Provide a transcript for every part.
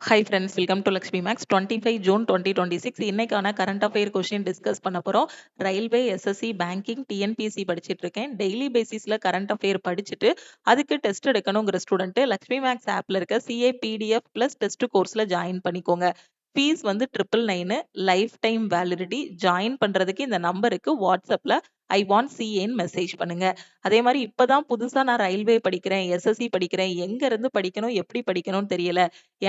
Hi friends, welcome to Lakshmi Max. 25 June 2026 இன்னைக்கான current affair question discuss பண்ண போறோம். Railway, SSC, banking, TNPSC படிச்சிட்டு இருக்கேன். டெய்லி பேசிஸ்ல கரண்ட் அஃபேர் படிச்சுட்டு அதுக்கு டெஸ்ட் எடுக்கணுங்கிற ஸ்டூடெண்ட் லக்ஷ்மி மேக்ஸ் ஆப்ல இருக்க சிஏ பிடிஎஃப் பிளஸ் டெஸ்ட் கோர்ஸ்ல ஜாயின் பண்ணிக்கோங்க. ஃபீஸ் வந்து 999, லைஃப் டைம் வேலிடிட்டி. ஜாயின் பண்றதுக்கு இந்த நம்பருக்கு வாட்ஸ்அப்ல ஐ வாண்ட் சிஏன்னு மெசேஜ் பண்ணுங்க. அதே மாதிரி இப்பதான் புதுசா நான் ரயில்வே படிக்கிறேன், எஸ்எஸ்சி படிக்கிறேன், எங்க இருந்து படிக்கணும், எப்படி படிக்கணும்னு தெரியல,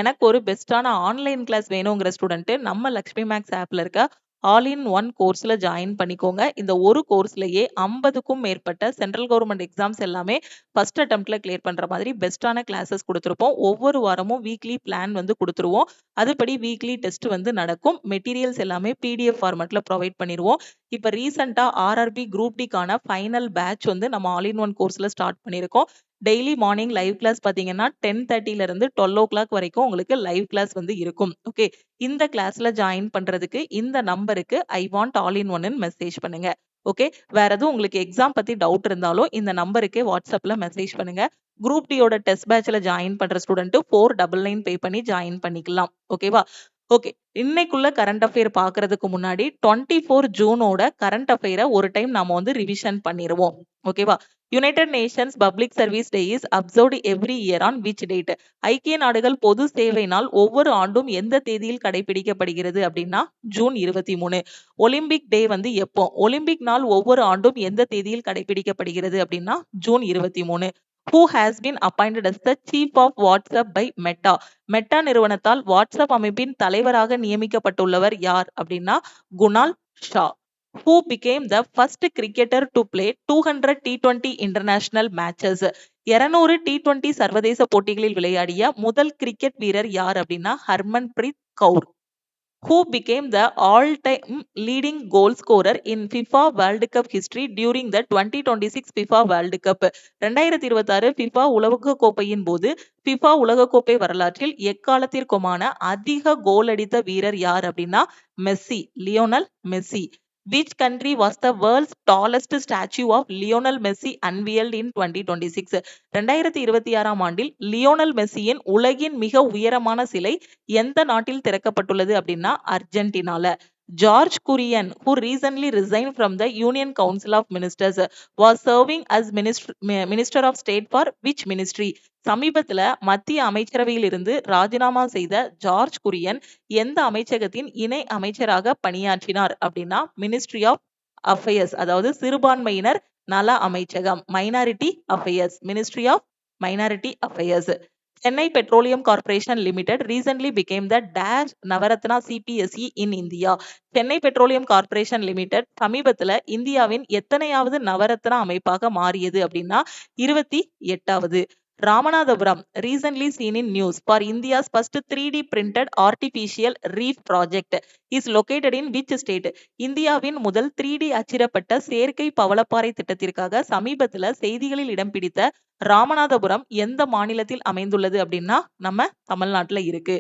எனக்கு ஒரு பெஸ்ட்டான ஆன்லைன் கிளாஸ் வேணுங்கிற ஸ்டூடெண்ட் நம்ம லக்ஷ்மி மேக்ஸ் ஆப்ல இருக்க ஆல் இன் ஒன் கோர்ஸ்ல ஜாயின் பண்ணிக்கோங்க. இந்த ஒரு கோர்ஸ்லயே 50க்கும் மேற்பட்ட சென்ட்ரல் கவர்மெண்ட் எக்ஸாம்ஸ் எல்லாமே ஃபர்ஸ்ட் அட்டெம்ப்ட்ல கிளியர் பண்ற மாதிரி பெஸ்ட்டான கிளாஸஸ் கொடுத்துருப்போம். ஒவ்வொரு வாரமும் வீக்லி பிளான் வந்து கொடுத்துருவோம். அதுபடி வீக்லி டெஸ்ட் வந்து நடக்கும். மெட்டீரியல்ஸ் எல்லாமே பிடிஎஃப் ஃபார்மேட்ல ப்ரொவைட் பண்ணிடுவோம். இப்ப ரீசெண்டா ஆர்ஆர்பி குரூப் டிக்கான ஃபைனல் பேட்ச் வந்து நம்ம ஆல் இன் ஒன் கோர்ஸ்ல ஸ்டார்ட் பண்ணியிருக்கோம். டெய்லி மார்னிங் லைவ் கிளாஸ் பாத்தீங்கன்னா 10:30ல இருந்து 12 o'clock வரைக்கும் உங்களுக்கு லைவ் கிளாஸ் வந்து இருக்கும். ஓகே, இந்த கிளாஸ்ல ஜாயின் பண்றதுக்கு இந்த நம்பருக்கு ஐ வாண்ட் ஆல் இன் ஒன்னு மெசேஜ் பண்ணுங்க. ஓகே, வேற எதுவும் உங்களுக்கு எக்ஸாம் பத்தி டவுட் இருந்தாலும் இந்த நம்பருக்கு வாட்ஸ்அப்ல மெசேஜ் பண்ணுங்க. குரூப் டியோட டெஸ்ட் பேட்ச்ல ஜாயின் பண்ற ஸ்டூடெண்ட் 499 பே பண்ணி ஜாயின் பண்ணிக்கலாம். ஓகேவா? ஓகே, இன்னைக்குள்ள கரண்ட் அஃபேர் பாக்குறதுக்கு முன்னாடி 24 ஜூனோட கரண்ட் அஃபேரை ஒரு டைம் நாம வந்து ரிவிஷன் பண்ணிடுவோம். ஓகேவா? United Nations public service day is observed every year on which date? ஐக்கிய நாடுகள் பொது சேவை நாள் ஒவ்வொரு ஆண்டும் எந்த தேதியில் கடைபிடிக்கப்படுகிறது அப்படின்னா ஜூன் 23. ஒலிம்பிக் டே வந்து எப்போ? ஒலிம்பிக் நாள் ஒவ்வொரு ஆண்டும் எந்த தேதியில் கடைபிடிக்கப்படுகிறது அப்படின்னா June 23. Who has been appointed as the chief of WhatsApp by Meta? Meta நிறுவனத்தால் வாட்ஸ்அப் அமைப்பின் தலைவராக நியமிக்கப்பட்டுள்ளவர் யார் அப்படின்னா Kunal Shah. Who became the first cricketer to play 200 T20 international matches? 200 T20 சர்வதேச போட்டிகளில் விளையாடிய முதல் கிரிக்கெட் வீரர் யார் அப்படின்னா Harmanpreet Kaur. Who became the all-time leading goal scorer in FIFA World Cup history during the 2026 FIFA World Cup? 2026 FIFA உலகக்கோப்பையின் போது FIFA உலகக்கோப்பை வரலாற்றில் எக்காலத்திற்குமான அதிக கோல் அடித்த வீரர் யார் அப்படின்னா Messi, Lionel Messi. Which country was the world's tallest statue of Lionel Messi unveiled in 2026? 2026ஆம் ஆண்டில் Lionel மெஸ்ஸியின் உலகின் மிக உயரமான சிலை எந்த நாட்டில் திறக்கப்பட்டுள்ளது அப்படின்னா அர்ஜென்டினால. George Kurian, who recently resigned from the Union Council of Ministers, was serving as Minister of State for which ministry? சமீபத்துல மத்திய அமைச்சரவையில் இருந்து ராஜினாமா செய்த ஜார்ஜ் குரியன் எந்த அமைச்சகத்தின் இணை அமைச்சராக பணியாற்றினார் அப்படின்னா மினிஸ்ட்ரி ஆஃப் அஃபேர்ஸ், அதாவது சிறுபான்மையினர் நல அமைச்சகம், minority affairs, ministry of minority affairs. Chennai Petroleum Corporation Limited recently became the Dash Navaratna CPSE in India. Chennai petroleum corporation limited சமீபத்துல இந்தியாவின் எத்தனையாவது நவரத்னா அமைப்பாக மாறியது அப்படின்னா 28வது. Ramanathapuram recently seen in news for India's first 3D printed artificial reef project is located in which state? இந்தியாவின் முதல் 3D அச்சிடப்பட்ட செயற்கை பவளப்பாறை திட்டத்திற்காக சமீபத்துல செய்திகளில் இடம் பிடித்த ராமநாதபுரம் எந்த மாநிலத்தில் அமைந்துள்ளது அப்படின்னா நம்ம தமிழ்நாட்டுல இருக்கு.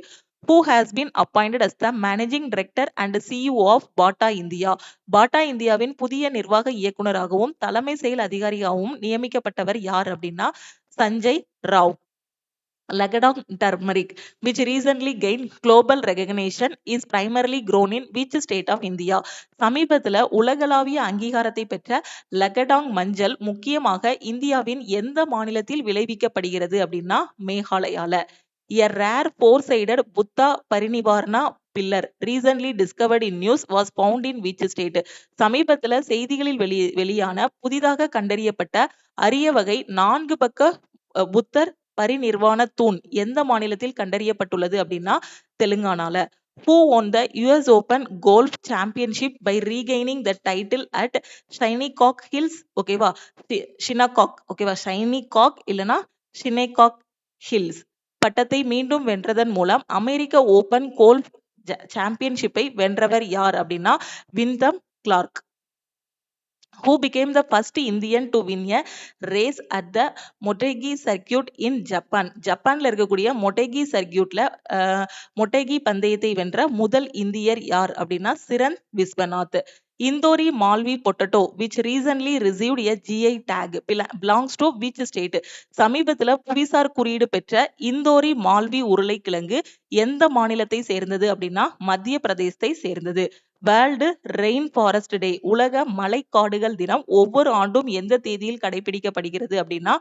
Who has been appointed as the managing director and CEO of பாட்டா இந்தியா? பாட்டா இந்தியாவின் புதிய நிர்வாக இயக்குனராகவும் தலைமை செயல் அதிகாரியாகவும் நியமிக்கப்பட்டவர் யார் அப்படின்னா Sanjay Rao. Lagadong turmeric, which recently gained global recognition, is primarily grown in which state of India? சமீபத்துல உலகளாவிய அங்கீகாரத்தை பெற்ற லகடாங் மஞ்சள் முக்கியமாக இந்தியாவின் எந்த மாநிலத்தில் விளைவிக்கப்படுகிறது அப்படின்னா மேகாலயால. A rare four-sided Buddha Parinivarna pillar recently discovered in news was found in which state? சமீபத்துல செய்திகளில் வெளியான புதிதாக கண்டறியப்பட்ட அரிய வகை 4 பக்க புத்தர் பரிநிர்வாண தூண் எந்த மாநிலத்தில் கண்டறியப்பட்டுள்ளது அப்படின்னா தெலுங்கானால. Who won the US Open Golf Championship by regaining the title at Shinnecock Hills? ஓகேவா, ஷினகாக், ஓகேவா, ஷைனிகாக் இல்லனா ஷினேகாக் ஹில்ஸ் பட்டத்தை மீண்டும் வென்றதன் மூலம் அமெரிக்க ஓபன் கோல்ஃப் சாம்பியன்ஷிப்பை வென்றவர் யார் அப்படின்னா வின்தம் Clark. Who became the first Indian to win a race at the Motegi Circuit in Japan? ஜப்பான்ல இருக்கக்கூடிய மொட்டேகி சர்க்கியூட்ல மொட்டேகி பந்தயத்தை வென்ற முதல் இந்தியர் யார் அப்படின்னா சிரன் Viswanath. Indori Malvi potato which recently received a GI tag belongs to which state? சமீபத்துல புவிசார் குறியீடு பெற்ற இந்தோரி மால்வி உருளைக்கிழங்கு எந்த மாநிலத்தை சேர்ந்தது அப்படின்னா மத்திய பிரதேசத்தை சேர்ந்தது. வேர்ல்டு ரெயின் ஃபாரஸ்ட் டே உலக மலைக்காடுகள் தினம் ஒவ்வொரு ஆண்டும் எந்த தேதியில் கடைபிடிக்கப்படுகிறது அப்படின்னா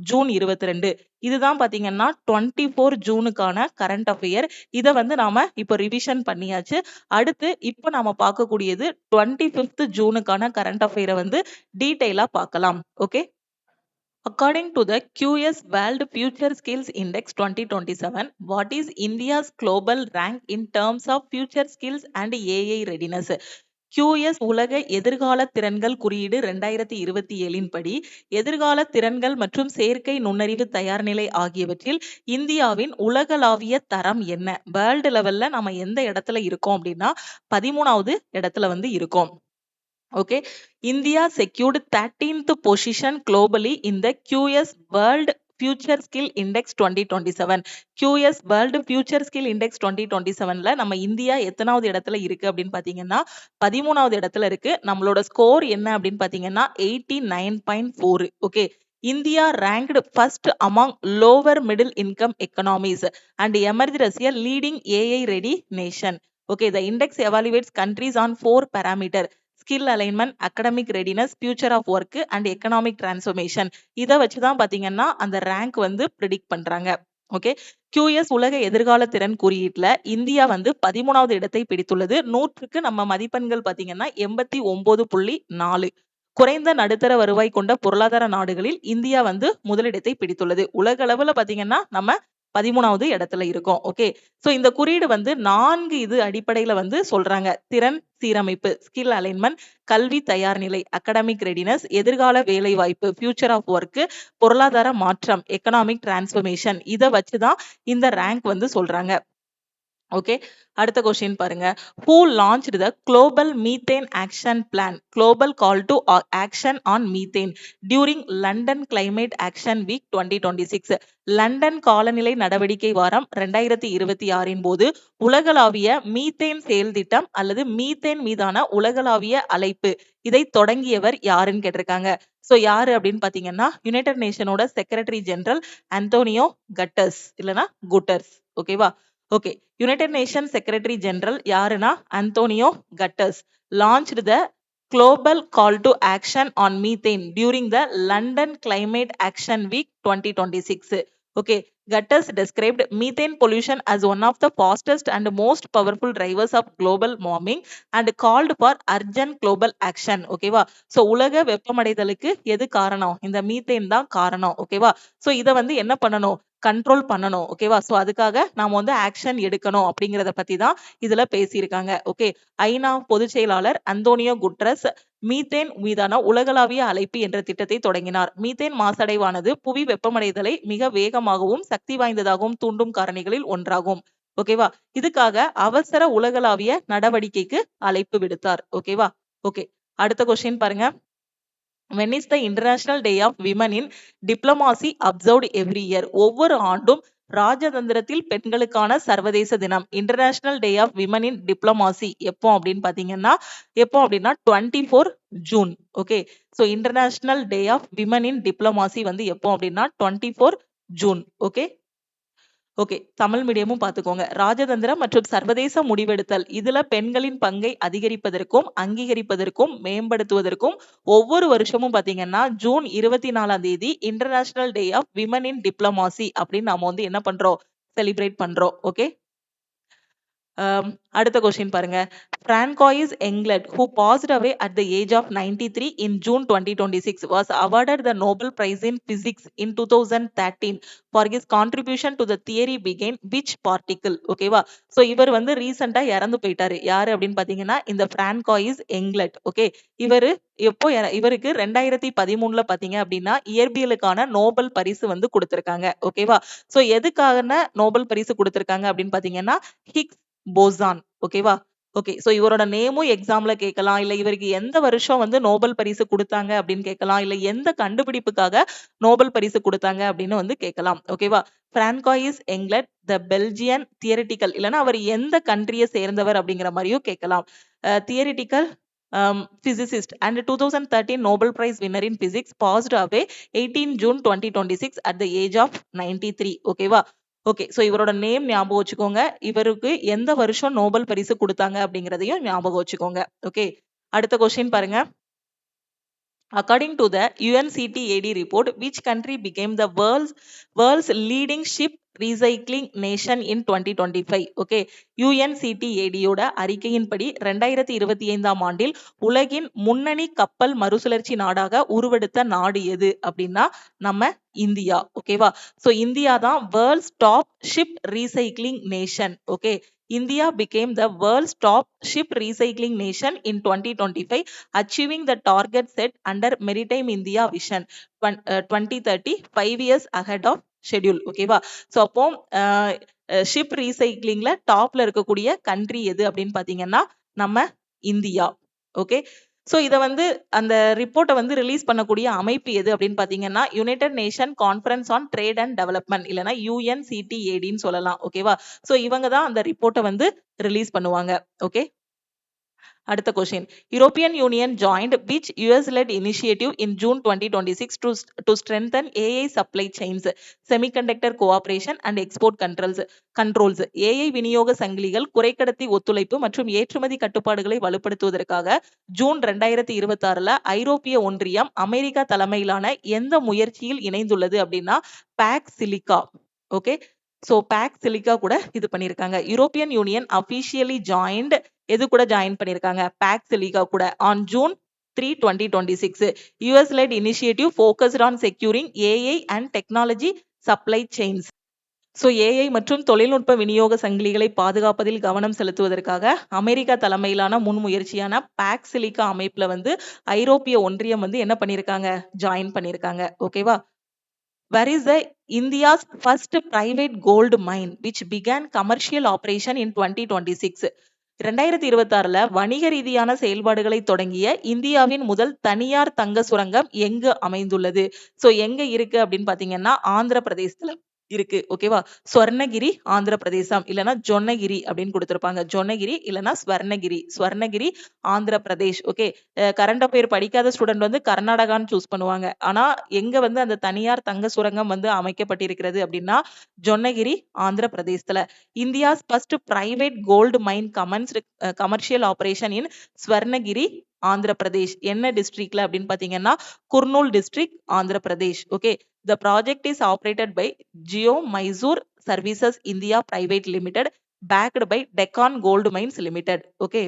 ஜூன் 22. இதுதான் பாத்தீங்கன்னா 24 ஜூனுக்கான கரண்ட் அஃபேர். இதை வந்து நாம இப்போ ரிவிஷன் பண்ணியாச்சு. அடுத்து இப்போ நாம பார்க்கக்கூடியது 25th ஜூனுக்கான கரண்ட் அஃபேரை வந்து டீட்டெயிலா பார்க்கலாம். Okay. According to the QS World Future Skills Index 2027, what is India's global rank in terms of future skills and AI readiness? QS உலக எதிர்கால திறன்கள் குறியீடு 2027 படி எதிர்கால திறன்கள் மற்றும் செயற்கை நுண்ணறிவு தயார்நிலை ஆகியவற்றில் இந்தியாவின் உலகளாவிய தரம் என்ன? வேர்ல்டு லெவல்ல நம்ம எந்த இடத்துல இருக்கோம் அப்படின்னா 13வது இடத்துல வந்து இருக்கோம். Okay, India secured 13th position globally in the QS World Future Skill Index 2027. QS World Future Skill Index 2027ல நம்ம இந்தியா எத்தனாவது இடத்துல இருக்கு அப்படின்னு பாத்தீங்கன்னா 13வது இடத்துல இருக்கு. நம்மளோட ஸ்கோர் என்ன அப்படின்னு பாத்தீங்கன்னா 89.4. Okay. India ranked first among lower middle income economies and emerged as a leading AI ready nation. Okay, the index evaluates countries on 4 parameters. Skill alignment, academic readiness, future of work and economic transformation. இதை வச்சுதான் பாத்தீங்கன்னா அந்த rank வந்து predict பண்றாங்க. Okay. QS உலக எதிர்கால திறன் குறியீட்டுல India வந்து 13வது இடத்தை பிடித்துள்ளது. 100க்கு நம்ம மதிப்பெண்கள் பாத்தீங்கன்னா 89.4. குறைந்த நடுத்தர வருவாய் கொண்ட பொருளாதார நாடுகளில் இந்தியா வந்து முதலிடத்தை பிடித்துள்ளது. உலக அளவுல பாத்தீங்கன்னா நம்ம 13வது இடத்துல இருக்கோம். ஓகே. சோ இந்த குறியீடு வந்து 4 இது அடிப்படையில வந்து சொல்றாங்க. திறன் சீரமைப்பு, ஸ்கில் அலைன்மெண்ட், கல்வி தயார் நிலை, அகடமிக் ரெடினஸ், எதிர்கால வேலை வாய்ப்பு, ஃபியூச்சர் ஆஃப் ஒர்க், பொருளாதார மாற்றம், எக்கனாமிக் டிரான்ஸ்ஃபர்மேஷன். இதை வச்சுதான் இந்த ரேங்க் வந்து சொல்றாங்க. ஓகே. அடுத்த கொஸ்டின் பாருங்க. Who launched the Global Methane Action Plan, Global Call to Action on Methane during London Climate Action Week 2026? London காலநிலை நடவடிக்கை வாரம் 2026 போது உலகளாவிய மீத்தேன் செயல் திட்டம் அல்லது மீத்தேன் மீதான உலகளாவிய அழைப்பு இதை தொடங்கியவர் யாருன்னு கேட்டிருக்காங்க. சோ யாரு அப்படின்னு பாத்தீங்கன்னா யுனைடெட் நேஷனோட செக்ரட்டரி ஜெனரல் அந்தோனியோ கட்டர்ஸ் இல்லனா குட்டர்ஸ். ஓகேவா? Okay. United Nation secretary general யாருன்னா Antonio Guterres launched the Global Call to Action on Methane during the London Climate Action Week 2026. Okay, Gutters described methane pollution as one of the fastest and most powerful drivers of global warming and called for urgent global action. ஓகேவா? So உலக வெப்பமடைதலுக்கு எது காரணம்? இந்த methane தான் காரணம். ஓகேவா? So இத வந்து என்ன பண்ணணும்? கண்ட்ரோல் பண்ணணும். ஓகேவா? சோ அதுக்காக நாம வந்து ஆக்ஷன் எடுக்கணும் அப்படிங்கறத பத்தி தான் இதுல பேசியிருக்காங்க. ஓகே. ஐநா பொதுச் செயலாளர் அந்தோனியோ குட்ரஸ் மீத்தேன் மீதான உலகளாவிய அழைப்பு என்ற திட்டத்தை தொடங்கினார். மீத்தேன் மாசடைவானது புவி வெப்பமடைதலை மிக வேகமாகவும் சக்தி வாய்ந்ததாகவும் தூண்டும் காரணிகளில் ஒன்றாகும். ஓகேவா? இதுக்காக அவசர உலகளாவிய நடவடிக்கைக்கு அழைப்பு விடுத்தார். ஓகேவா? ஓகே. அடுத்த கொஸ்டின் பாருங்க. When is the International Day of Women in Diplomacy observed every year? ஒவ்வொரு ஆண்டும் ராஜதந்திரத்தில் பெண்களுக்கான சர்வதேச தினம் international day of women in diplomacy எப்போ அப்படின்னு பாத்தீங்கன்னா 24 June. Okay. So international day of women in diplomacy வந்து எப்போ அப்படின்னா 24 ஜூன். ஓகே. ஓகே. தமிழ் மீடியமும் பார்த்துக்கோங்க. ராஜதந்திரம் மற்றும் சர்வதேச முடிவெடுத்தல் இதுல பெண்களின் பங்கை அதிகரிப்பதற்கும் அங்கீகரிப்பதற்கும் மேம்படுத்துவதற்கும் ஒவ்வொரு வருஷமும் பாத்தீங்கன்னா ஜூன் 24ஆம் தேதி international day of women in diplomacy அப்படின்னு நாம வந்து என்ன பண்றோம்? செலிப்ரேட் பண்றோம். ஓகே. அடுத்த கொஸ்டின் பாருங்க. Francois Englert, who passed away at the age of 93 in June 2026, was awarded the Nobel Prize in Physics in 2013 for his contribution to the theory behind which particle? ஓகேவா? So இவர் வந்து ரீசெண்டா இறந்து போயிட்டாரு. யாரு அப்படின்னு பாத்தீங்கன்னா இந்த Francois Englert. ஓகே. இவருக்கு 2013ல பாத்தீங்க அப்படின்னா இயற்பியலுக்கான நோபல் பரிசு வந்து கொடுத்திருக்காங்க. ஓகேவா? சோ எதுக்கான நோபல் பரிசு கொடுத்திருக்காங்க அப்படின்னு பாத்தீங்கன்னா ஹிக்ஸ் போசான். ஓகேவா? ஓகே. சோ இவரோட நேமும் எக்ஸாம்ல கேட்கலாம். இல்ல இவருக்கு எந்த வருஷம் வந்து நோபல் பரிசு கொடுத்தாங்க அப்படின்னு கேட்கலாம். இல்ல எந்த கண்டுபிடிப்புக்காக நோபல் பரிசு கொடுத்தாங்க அப்படின்னு வந்து கேட்கலாம். ஓகேவா? Francois Englert, the Belgian theoretical இல்லனா அவர் எந்த கண்ட்ரியை சேர்ந்தவர் அப்படிங்கிற மாதிரியும் கேட்கலாம். Theoretical physicist and 2013 Nobel Prize winner in physics, passed away 18 June 2026 at the age of 93. ஓகேவா? ஓகே, ஸோ இவரோட நேம் ஞாபகம் வச்சுக்கோங்க. இவருக்கு எந்த வருஷம் நோபல் பரிசு கொடுத்தாங்க அப்படிங்கிறதையும் ஞாபகம் வச்சுக்கோங்க. ஓகே, அடுத்த கொஸ்டின் பாருங்க. According to the UNCTAD report, which country became the world's leading ship recycling nation in 2025? Okay, UNCTAD யோட அறிக்கையின்படி 2025ஆம் ஆண்டில் உலகின் முன்னணி கப்பல் மறுசுழற்சி நாடாக உருவெடுத்த நாடு எது அப்படின்னா நம்ம இந்தியா. ஓகேவா? சோ இந்தியா தான் world's top ship recycling nation. Okay, India became the world's top ship recycling nation in 2025, achieving the target set under Maritime India Vision 2030, 5 years ahead of schedule. ஓகேவா? ஸோ அப்போ ship ரீசைக்ளிங்ல டாப்ல இருக்கக்கூடிய country எது அப்படின்னு பாத்தீங்கன்னா நம்ம India. Okay, so இதை வந்து அந்த ரிப்போர்ட்டை வந்து ரிலீஸ் பண்ணக்கூடிய அமைப்பு எது அப்படின்னு பார்த்தீங்கன்னா United nation conference on trade and development, இல்லைன்னா UNCTADன்னு சொல்லலாம். ஓகேவா? ஸோ இவங்க தான் அந்த ரிப்போர்ட்டை வந்து ரிலீஸ் பண்ணுவாங்க. ஓகே, அடுத்த question. European Union joint which US-led initiative in June 2026 to strengthen AI supply chains, semiconductor cooperation and export controls. AI விநியோக சங்கிலிகள், குறைக்கடத்தி ஒத்துழைப்பு மற்றும் ஏற்றுமதி கட்டுப்பாடுகளை வலுப்படுத்துவதற்காக ஜூன் 2026ல ஐரோப்பிய ஒன்றியம் அமெரிக்கா தலைமையிலான எந்த முயற்சியில் இணைந்துள்ளது அப்படின்னா Pax Silica. Okay, so Pax Silica கூட இது பண்ணிருக்காங்க. யூரோப்பியன் யூனியன் அபிஷியலி ஜாயின்ட் எது கூட ஜாயின் பண்ணிருக்காங்க? பேக் சிலிக்கா கூட on June 3, 2026. US-led initiative focused on securing AI and technology supply chains. So AI மற்றும் தொழில்நுட்ப விநியோக சங்கிலிகளை பாதுகாப்பதில் கவனம் செலுத்துவதற்காக அமெரிக்கா தலைமையிலான முன்முயற்சியான பேக் சிலிக்கா அமைப்புல வந்து ஐரோப்பிய ஒன்றியம் வந்து என்ன பண்ணிருக்காங்க? ஜாயின் பண்ணிருக்காங்க. ஓகேவா? Where is the India's first private gold mine which began commercial operation in 2026? 2026ல வணிக ரீதியான செயல்பாடுகளை தொடங்கிய இந்தியாவின் முதல் தனியார் தங்க சுரங்கம் எங்கு அமைந்துள்ளது? சோ எங்க இருக்கு அப்படின்னு பாத்தீங்கன்னா ஆந்திர பிரதேசத்துல இருக்கு. ஓகேவா? ஸ்வர்ணகிரி ஆந்திர பிரதேசம், இல்லனா ஜொன்னகிரி அப்படின்னு கொடுத்திருப்பாங்க. ஜொன்னகிரி இல்லனா Swarnagiri Andhra Pradesh. Okay, current affair படிக்காத ஸ்டூடெண்ட் வந்து கர்நாடகான்னு சூஸ் பண்ணுவாங்க. ஆனா எங்க வந்து அந்த தனியார் தங்க சுரங்கம் வந்து அமைக்கப்பட்டிருக்கிறது அப்படின்னா ஜொன்னகிரி ஆந்திர பிரதேசத்துல. India's first private gold mine commercial operation in Swarnagiri Andhra Pradesh. என்ன டிஸ்ட்ரிக்ட்ல அப்படின்னு பாத்தீங்கன்னா Kurnool district Andhra Pradesh. Okay, the project is operated by Geo Mysore Services India Private Limited, backed by Deccan Gold Mines Limited. Okay,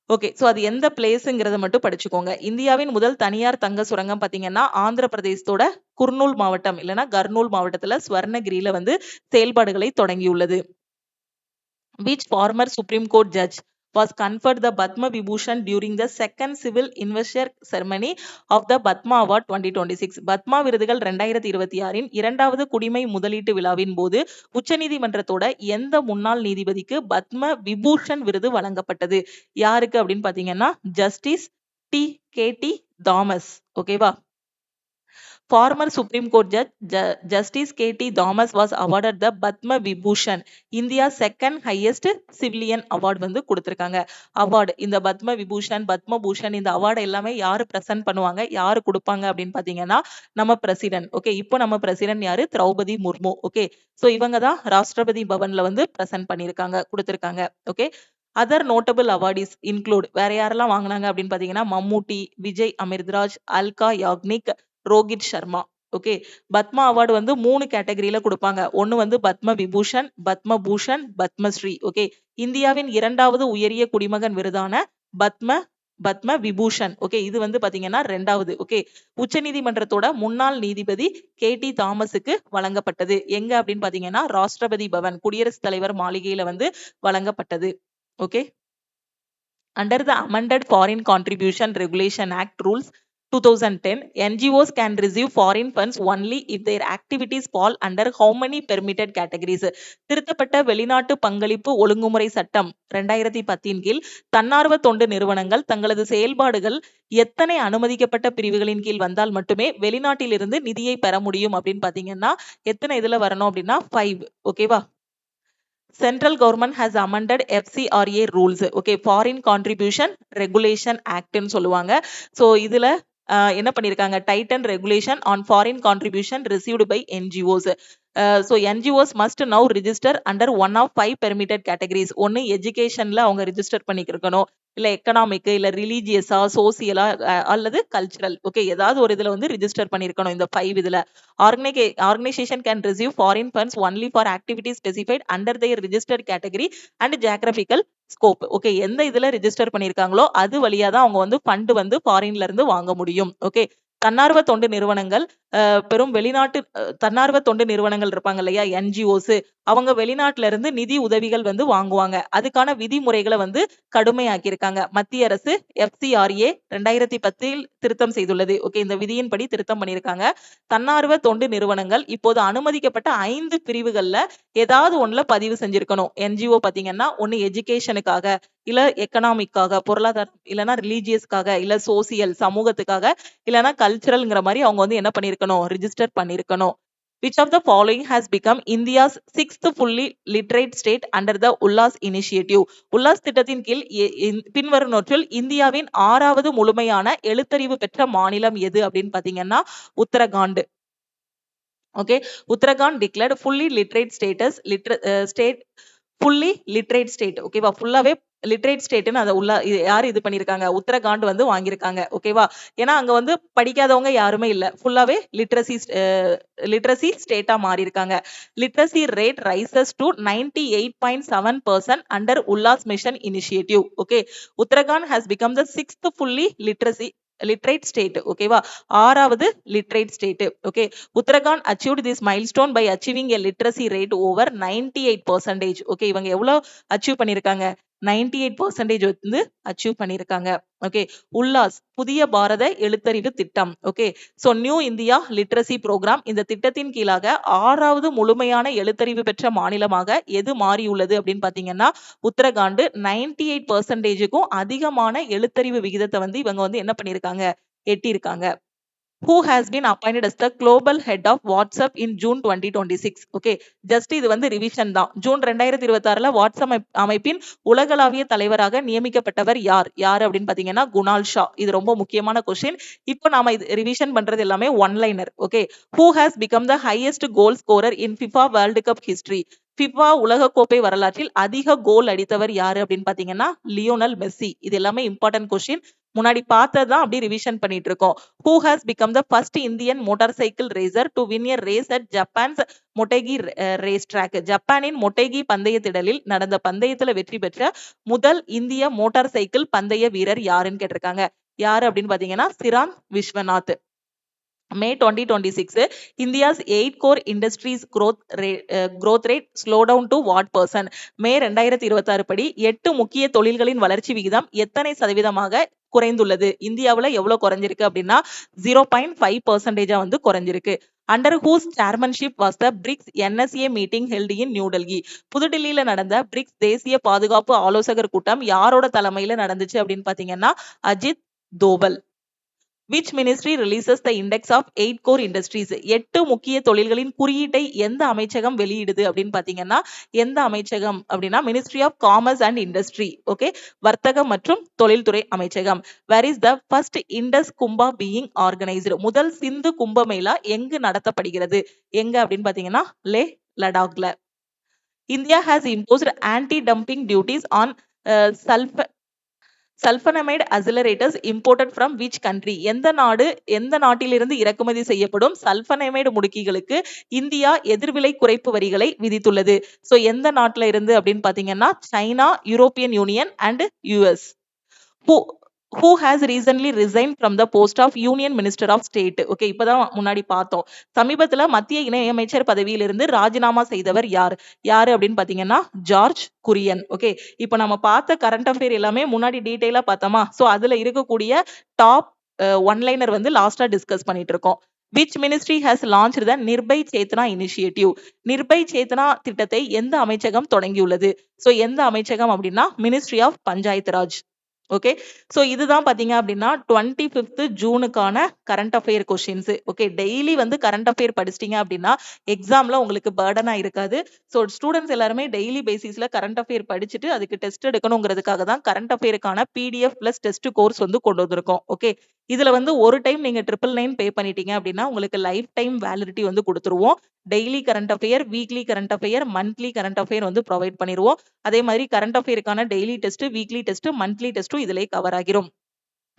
okay, so அது எந்த பிளேஸுங்கிறத மட்டும் படிச்சுக்கோங்க. இந்தியாவின் முதல் தனியார் தங்க சுரங்கம் பார்த்தீங்கன்னா ஆந்திர பிரதேசத்தோட குர்னூல் மாவட்டம் இல்லைன்னா கர்னூல் மாவட்டத்துல ஸ்வர்ணகிரியில வந்து செயல்பாடுகளை தொடங்கியுள்ளது. Which former Supreme Court judge was conferred the Padma Vibhushan during the second civil investiture ceremony of the Padma Award 2026? Padma விருதுகள் 2026 இரண்டாவது குடிமை முதலீட்டு விழாவின் போது உச்சநீதிமன்றத்தோட எந்த முன்னாள் நீதிபதிக்கு பத்ம விபூஷன் விருது வழங்கப்பட்டது? யாருக்கு அப்படின்னு பாத்தீங்கன்னா ஜஸ்டிஸ் KT தாமஸ். ஓகேவா? Former Supreme Court Judge Justice KT Thomas was awarded the Padma Vibhushan, India's second highest civilian award வந்து கொடுத்திருக்காங்க. அவார்டு இந்த பத்ம விபூஷன் பத்ம பூஷன் இந்த அவார்டு எல்லாமே யாரு பிரசன்ட் பண்ணுவாங்க, யாரு கொடுப்பாங்க அப்படின்னு பாத்தீங்கன்னா நம்ம பிரசிடென்ட். ஓகே, இப்போ நம்ம பிரசிடென்ட் யாரு? திரௌபதி முர்மு. ஓகே, சோ இவங்க தான் ராஷ்டிரபதி பவன்ல வந்து பிரசன்ட் பண்ணிருக்காங்க, கொடுத்திருக்காங்க. Okay, other notable awardees include வேற யாரெல்லாம் வாங்கினாங்க அப்படின்னு பாத்தீங்கன்னா மம்முட்டி, விஜய் அமிர்தராஜ், அல்கா யாக்னிக், ரோஹித் சர்மா. ஓகே, பத்மா அவார்டு வந்து 3 கேட்டகரியில கொடுப்பாங்க. ஒன்னு வந்து பத்ம விபூஷன், பத்ம பூஷன், பத்மஸ்ரீ. ஓகே, இந்தியாவின் இரண்டாவது உயரிய குடிமகன் விருதான பத்ம விபூஷன். ஓகே, இது வந்து பாத்தீங்கன்னா 2வது. ஓகே, உச்சநீதிமன்றத்தோட முன்னாள் நீதிபதி KT தாமஸுக்கு வழங்கப்பட்டது. எங்க அப்படின்னு பாத்தீங்கன்னா ராஷ்டிரபதி பவன், குடியரசுத் தலைவர் மாளிகையில வந்து வழங்கப்பட்டது. Okay, under the amended Foreign Contribution Regulation Act rules 2010, NGOs can receive foreign funds only if their activities fall under how many permitted categories? திருத்தப்பட்ட வெளிநாட்டு பங்களிப்பு ஒழுங்குமுறை சட்டம் 2010 கீழ் தன்னார்வ தொண்டு நிறுவனங்கள் தங்களது செயல்பாடுகள் எத்தனை அனுமதிக்கப்பட்ட பிரிவுகளின் கீழ் வந்தால் மட்டுமே வெளிநாட்டிலிருந்து நிதியை பெற முடியும் அப்படின்னு பாத்தீங்கன்னா எத்தனை இதுல வரணும் அப்படின்னா 5. ஓகேவா? Central government has amended FCRA rules. Okay, Foreign Contribution Regulation Act ன்னு சொல்லுவாங்க. So இதுல என்ன பண்ணிருக்காங்க, tighten regulation on foreign contribution received by NGOs. So NGOs must now register under one of 5 permitted categories. ஒன்னு எஜுகேஷன்ல அவங்க ரிஜிஸ்டர் பண்ணிக்கணும், இல்ல economic, இல்ல ரிலீஜியஸா, சோசியலா, அல்லது கல்ச்சரல். ஓகே, ஏதாவது ஒரு இதுல வந்து ரிஜிஸ்டர் பண்ணிருக்கணும். இந்த 5 இதுல organization can receive foreign funds only for activities specified under their registered category and geographical scope. Okay, எந்த இதுல ரிஜிஸ்டர் பண்ணிருக்காங்களோ அது வழியா தான் அவங்க வந்து ஃபண்ட் வந்து ஃபாரின்ல இருந்து வாங்க முடியும். ஓகே, தன்னார்வ தொண்டு நிறுவனங்கள், பெரும் வெளிநாட்டு தன்னார்வ தொண்டு நிறுவனங்கள் இருப்பாங்க இல்லையா, என்ஜிஓஸ், அவங்க வெளிநாட்டுல இருந்து நிதி உதவிகள் வந்து வாங்குவாங்க. அதுக்கான விதிமுறைகளை வந்து கடுமையாக்கியிருக்காங்க. மத்திய அரசு FCRA 2010 திருத்தம் செய்துள்ளது. ஓகே, இந்த விதியின்படி திருத்தம் பண்ணியிருக்காங்க. தன்னார்வ தொண்டு நிறுவனங்கள் இப்போது அனுமதிக்கப்பட்ட 5 பிரிவுகள்ல ஏதாவது ஒண்ணுல பதிவு செஞ்சிருக்கணும். என்ஜிஓ பாத்தீங்கன்னா, ஒன்னு எஜுகேஷனுக்காக, இல்ல எக்கனாமிக்காக, பொருளாதாரம், இல்லைன்னா ரிலீஜியஸ்க்காக, இல்ல சோசியல் சமூகத்துக்காக, இல்லைன்னா கல்ச்சரல்ங்கிற மாதிரி அவங்க வந்து என்ன பண்ணிருக்கணும், ரிஜிஸ்டர் பண்ணிருக்கணும். Which of the following has become India's 6th fully literate state under the ULLAS initiative? ULLAS திட்டத்தின் கீழ் பின்வருவனவற்றில் இந்தியாவின் 6வது முழுமையான எழுத்தறிவு பெற்ற மாநிலம் எது அப்படின்னு பாத்தீங்கன்னா Uttarakhand. Okay, Uttarakhand declared fully literate status, fully literate state. ஓகேவா, ஃபுல்லாவே லிட்ரேட் ஸ்டேட்னு அதை யார் இது பண்ணிருக்காங்க, உத்தரகாண்ட் வந்து வாங்கியிருக்காங்க. ஓகேவா, ஏன்னா அங்க வந்து படிக்காதவங்க யாருமே இல்ல, ஃபுல்லாவே லிட்ரஸி ஸ்டேட்டா மாறி இருக்காங்க. Literacy rate rises to 98.7% under Ullas mission initiative. Okay, Uttarakhand has become the 6th fully literate state. ஓகேவா, 6வது literate state. Okay, Uttarakhand achieved this milestone by achieving a literacy rate over 98%. Okay, இவங்க எவ்வளவு அச்சீவ் பண்ணிருக்காங்க, 98% வந்து அச்சீவ் பண்ணிருக்காங்க. ஓகே, உல்லாஸ் புதிய பாரத எழுத்தறிவு திட்டம். Okay, so new India literacy programme, இந்த திட்டத்தின் கீழாக 6வது முழுமையான எழுத்தறிவு பெற்ற மாநிலமாக எது மாறியுள்ளது அப்படின்னு பாத்தீங்கன்னா உத்தரகாண்ட். 98%க்கும் அதிகமான எழுத்தறிவு விகிதத்தை வந்து இவங்க வந்து என்ன பண்ணிருக்காங்க, எட்டியிருக்காங்க. Who has been appointed as the global head of WhatsApp in June 2026? Okay, just இது வந்து ரிவிஷன் தான். ஜூன் 2026ல வாட்ஸ்அப் அமைப்பின் உலகளாவிய தலைவராக நியமிக்கப்பட்டவர் யார் அப்படின்னு பாத்தீங்கன்னா குணால் ஷா. இது ரொம்ப முக்கியமான கொஸ்டின். இப்போ நாம இது ரிவிஷன் பண்றது எல்லாமே one liner. Okay, who has become the highest goal scorer in FIFA World Cup history? FIFA உலகக்கோப்பை வரலாற்றில் அதிக கோல் அடித்தவர் யாரு அப்படின்னு பாத்தீங்கன்னா லியோனல் மெஸ்ஸி. இது எல்லாமே இம்பார்ட்டன்ட் கொஸ்டின், முன்னாடி பார்த்ததான் அப்படி ரிவிஷன் பண்ணிட்டு இருக்கோம். Who has become the first Indian motorcycle racer to win a race at Japan's Motegi race track? ஜப்பானின் மொட்டேகி பந்தய திடலில் நடந்த பந்தயத்துல வெற்றி பெற்ற முதல் இந்திய மோட்டார் சைக்கிள் பந்தய வீரர் யாருன்னு கேட்டிருக்காங்க. யாரு அப்படின்னு பாத்தீங்கன்னா Siran Viswanath. May 2026, India's 8 core industries growth rate slow down to what percent? மே 2026 படி 8 முக்கிய தொழில்களின் வளர்ச்சி விகிதம் எத்தனை சதவீதமாக குறைந்துள்ளது? இந்தியாவுல எவ்வளவு குறைஞ்சிருக்கு அப்படின்னா 0.5% வந்து குறைஞ்சிருக்கு. Under whose chairmanship was the BRICS NSA meeting held in New Delhi? புதுடில்லியில நடந்த பிரிக்ஸ் தேசிய பாதுகாப்பு ஆலோசகர் கூட்டம் யாரோட தலைமையில நடந்துச்சு அப்படின்னு பாத்தீங்கன்னா Ajith Doval. Which ministry releases the index of 8 core industries? 8 முக்கிய தொழில்களின் குறியீட்டை எந்த அமைச்சகம் வெளியிடுது அப்படின்னு பாத்தீங்கன்னா எந்த அமைச்சகம் அப்படின்னா ministry of commerce and industry. Okay, வர்த்தகம் மற்றும் தொழில்துறை அமைச்சகம். Where is the first Indus Kumbh being organized? முதல் சிந்து கும்பமேளா எங்கு நடத்தப்படுகிறது, எங்க அப்படின்னு பாத்தீங்கன்னா லே லடாக்ல. India has imposed anti-dumping duties on sulfonamide accelerators imported from which country? எந்த நாட்டிலிருந்து இறக்குமதி செய்யப்படும் சல்பனைமைடு முடுக்கிகளுக்கு இந்தியா எதிர்விலை குறைப்பு வரிகளை விதித்துள்ளது? சோ எந்த நாட்டுல இருந்து அப்படின்னு பாத்தீங்கன்னா China, European union and US. Who has recently resigned from the post of Union Minister of State? Okay, இப்பதான் முன்னாடி பார்த்தோம். சமீபத்துல மத்திய இணையமைச்சர் பதவியிலிருந்து ராஜினாமா செய்தவர் யாரு அப்படின்னு பாத்தீங்கன்னா ஜார்ஜ் குரியன். ஓகே, இப்போ நம்ம பார்த்த கரண்ட் அஃபேர் எல்லாமே முன்னாடி டீடைலா பார்த்தோமா? சோ அதுல இருக்கக்கூடிய டாப் ஒன்லைனர் வந்து லாஸ்டா டிஸ்கஸ் பண்ணிட்டு இருக்கோம். Which ministry has launched the Nirbhay Chetna initiative? Nirbhay Chetna திட்டத்தை எந்த அமைச்சகம் தொடங்கியுள்ளது? சோ எந்த அமைச்சகம் அப்படின்னா ministry of Panchayat Raj. Okay. So இதுதான் பார்த்தீங்க அப்படின்னா 25th ஜூனுக்கான current affair questions. Okay. Daily வந்து கரண்ட் அஃபேர் படிச்சிட்டீங்க அப்படின்னா எக்ஸாம்ல உங்களுக்கு பர்டனா இருக்காது. ஸோ ஸ்டூடெண்ட்ஸ் எல்லாருமே டெய்லி பேசிஸ்ல கரண்ட் அஃபேர் படிச்சுட்டு அதுக்கு டெஸ்ட் எடுக்கணுங்கிறதுக்காக தான் கரண்ட் அஃபேருக்கான பிடிஎஃப் பிளஸ் டெஸ்ட் கோர்ஸ் வந்து கொண்டு வந்திருக்கோம். ஓகே. இதுல வந்து ஒரு டைம் நீங்க 999 பே பண்ணிட்டீங்க அப்படின்னா உங்களுக்கு லைஃப் டைம் வேலிடிட்டி வந்து கொடுத்துருவோம். Daily current affair, weekly current affair, monthly current affair வந்து ப்ரொவைட் பண்ணிருவோம். அதே மாதிரி கரண்ட் அஃபேருக்கான daily test, weekly test, monthly டெஸ்ட்டும் இதிலே கவர் ஆகிரும்.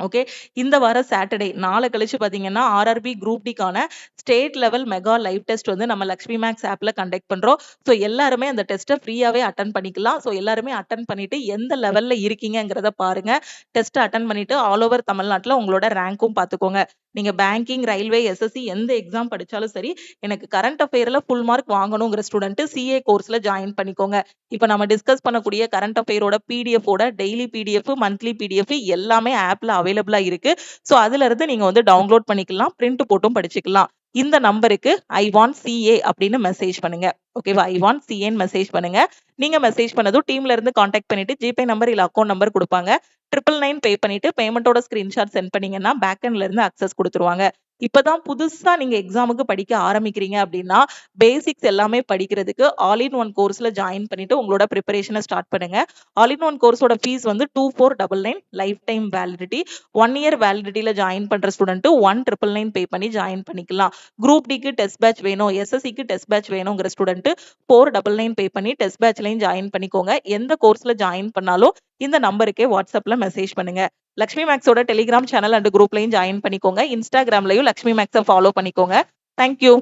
ஓகே. இந்த வாரம் சாட்டர்டே நாளை கழிச்சு பாத்தீங்கன்னா ஆர்ஆர்பி குரூப் டிக்கான state level mega live test வந்து நம்ம லக்ஷ்மி மேக்ஸ் ஆப்ல கண்டக்ட் பண்றோம். ஸோ எல்லாருமே அந்த டெஸ்ட்டை ஃப்ரீயாவே அட்டன் பண்ணிக்கலாம். ஸோ எல்லாருமே அட்டன் பண்ணிட்டு எந்த லெவல்ல இருக்கீங்கிறத பாருங்க. டெஸ்ட் அட்டன் பண்ணிட்டு ஆல் ஓவர் தமிழ்நாட்டில் உங்களோட ரேங்க்கும் பார்த்துக்கோங்க. நீங்க பேங்கிங், ரயில்வே, எஸ்எஸ்சி எந்த எக்ஸாம் படிச்சாலும் சரி, எனக்கு கரண்ட் அஃபேர்ல ஃபுல் மார்க் வாங்கணுங்கிற ஸ்டூடெண்ட் சிஏ கோர்ஸ்ல ஜாயின் பண்ணிக்கோங்க. இப்போ நம்ம டிஸ்கஸ் பண்ணக்கூடிய கரண்ட் அஃபேரோட பிடிஎஃபோட டெய்லி பிடிஎஃப், மந்த்லி பிடிஎஃப் எல்லாமே ஆப்ல அவைலபிளா இருக்கு. ஸோ அதுல இருந்து நீங்க வந்து டவுன்லோட் பண்ணிக்கலாம், பிரிண்ட் போட்டும் படிச்சுக்கலாம். இந்த நம்பருக்கு ஐ வாண்ட் சிஏ அப்படின்னு மெசேஜ் பண்ணுங்க. ஓகேவா? ஐ வாண்ட் சிஏன்னு மெசேஜ் பண்ணுங்க. நீங்க மெசேஜ் பண்ணதும் டீம்ல இருந்து கான்டாக்ட் பண்ணிட்டு ஜிபே நம்பர் இல்ல அக்கௌண்ட் நம்பர் கொடுப்பாங்க. 999 பே பண்ணிட்டு பேமெண்டோட ஸ்கிரீன்ஷாட் சென்ட் பண்ணீங்கன்னா பேக்எண்ட்ல இருந்து அக்சஸ் கொடுத்துருவாங்க. இப்பதான் புதுசா நீங்க எக்ஸாமுக்கு படிக்க ஆரம்பிக்கிறீங்க அப்படின்னா பேசிக்ஸ் எல்லாமே படிக்கிறதுக்கு ஆல் இன் ஒன் கோர்ஸ்ல ஜாயின் பண்ணிட்டு உங்களோட ப்ரிப்பரேஷனை ஸ்டார்ட் பண்ணுங்க. ஆல் இன் ஒன் கோர்ஸோட ஃபீஸ் வந்து 2499 லைஃப் டைம் வேலிடிட்டி. 1 இயர் வேலிடிட்டியில ஜாயின் பண்ற ஸ்டூடெண்ட் 1999 பே பண்ணி ஜாயின் பண்ணிக்கலாம். குரூப் டிக்கு டெஸ்ட் பேட்ச் வேணும், எஸ்எஸ்சிக்கு டெஸ்ட் பேட்ச் வேணுங்கிற ஸ்டூடெண்ட் 499 பே பண்ணி டெஸ்ட் பேட்ச்லையும் ஜாயின் பண்ணிக்கோங்க. எந்த கோர்ஸ்ல ஜாயின் பண்ணாலும் இந்த நம்பருக்கே வாட்ஸ்அப்ல மெசேஜ் பண்ணுங்க. லக்ஷ்மி மேக்ஸோட டெலிகிராம் சேனல் அண்ட் குரூப்லையும் ஜாயின் பண்ணிக்கோங்க. இன்ஸ்டாகிராம்லயும் லக்ஷ்மி மேக்ஸை ஃபாலோ பண்ணிக்கோங்க. தேங்க்யூ.